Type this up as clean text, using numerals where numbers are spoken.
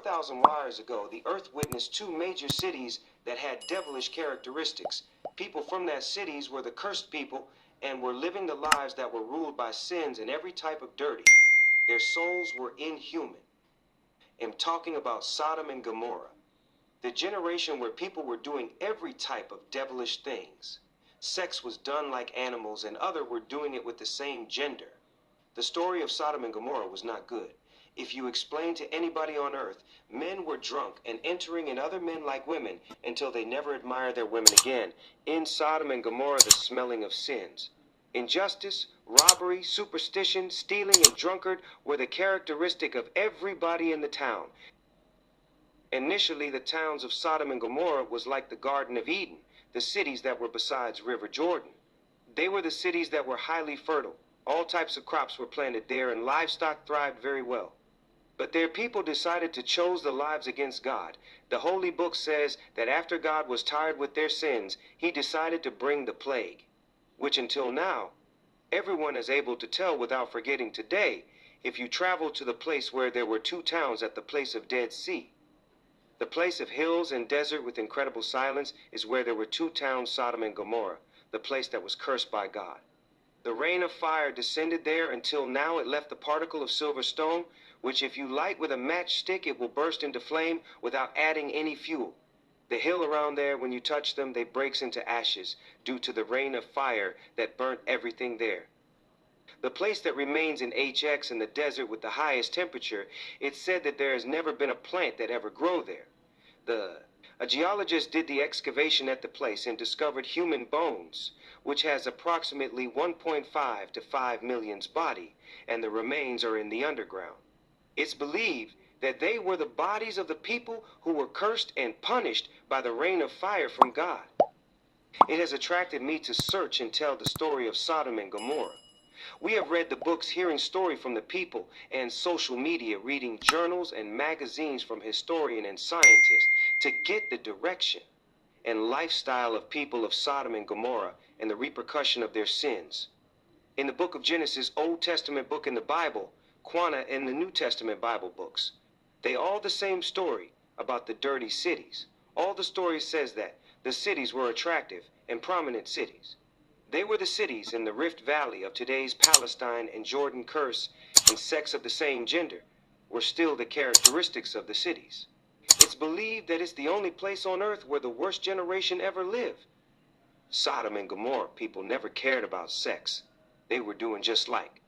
4,000 years ago, the earth witnessed two major cities that had devilish characteristics. People from that cities were the cursed people and were living the lives that were ruled by sins and every type of dirty. Their souls were inhuman. I'm talking about Sodom and Gomorrah, the generation where people were doing every type of devilish things. Sex was done like animals, and others were doing it with the same gender. The story of Sodom and Gomorrah was not good. If you explain to anybody on earth, men were drunk and entering in other men like women until they never admired their women again. In Sodom and Gomorrah, the smelling of sins. Injustice, robbery, superstition, stealing, and drunkard were the characteristic of everybody in the town. Initially, the towns of Sodom and Gomorrah was like the Garden of Eden, the cities that were besides River Jordan. They were the cities that were highly fertile. All types of crops were planted there and livestock thrived very well. But their people decided to choose the lives against God. The Holy Book says that after God was tired with their sins, he decided to bring the plague, which until now, everyone is able to tell without forgetting today if you travel to the place where there were two towns at the place of Dead Sea. The place of hills and desert with incredible silence is where there were two towns, Sodom and Gomorrah, the place that was cursed by God. The rain of fire descended there until now it left a particle of silver stone, which if you light with a matchstick, it will burst into flame without adding any fuel. The hill around there, when you touch them, they breaks into ashes due to the rain of fire that burnt everything there. The place that remains in HX in the desert with the highest temperature, it's said that there has never been a plant that ever grew there. A geologist did the excavation at the place and discovered human bones, which has approximately 1.5 to 5 million's body, and the remains are in the underground. It's believed that they were the bodies of the people who were cursed and punished by the rain of fire from God. It has attracted me to search and tell the story of Sodom and Gomorrah. We have read the books, hearing story from the people, and social media, reading journals and magazines from historians and scientists to get the direction and lifestyle of people of Sodom and Gomorrah and the repercussion of their sins. In the book of Genesis, Old Testament book in the Bible, Quana in the New Testament Bible books, they all the same story about the dirty cities. All the story says that the cities were attractive and prominent cities. They were the cities in the Rift Valley of today's Palestine, and Jordan curse and sex of the same gender were still the characteristics of the cities. It's believed that it's the only place on earth where the worst generation ever lived. Sodom and Gomorrah people never cared about sex. They were doing just like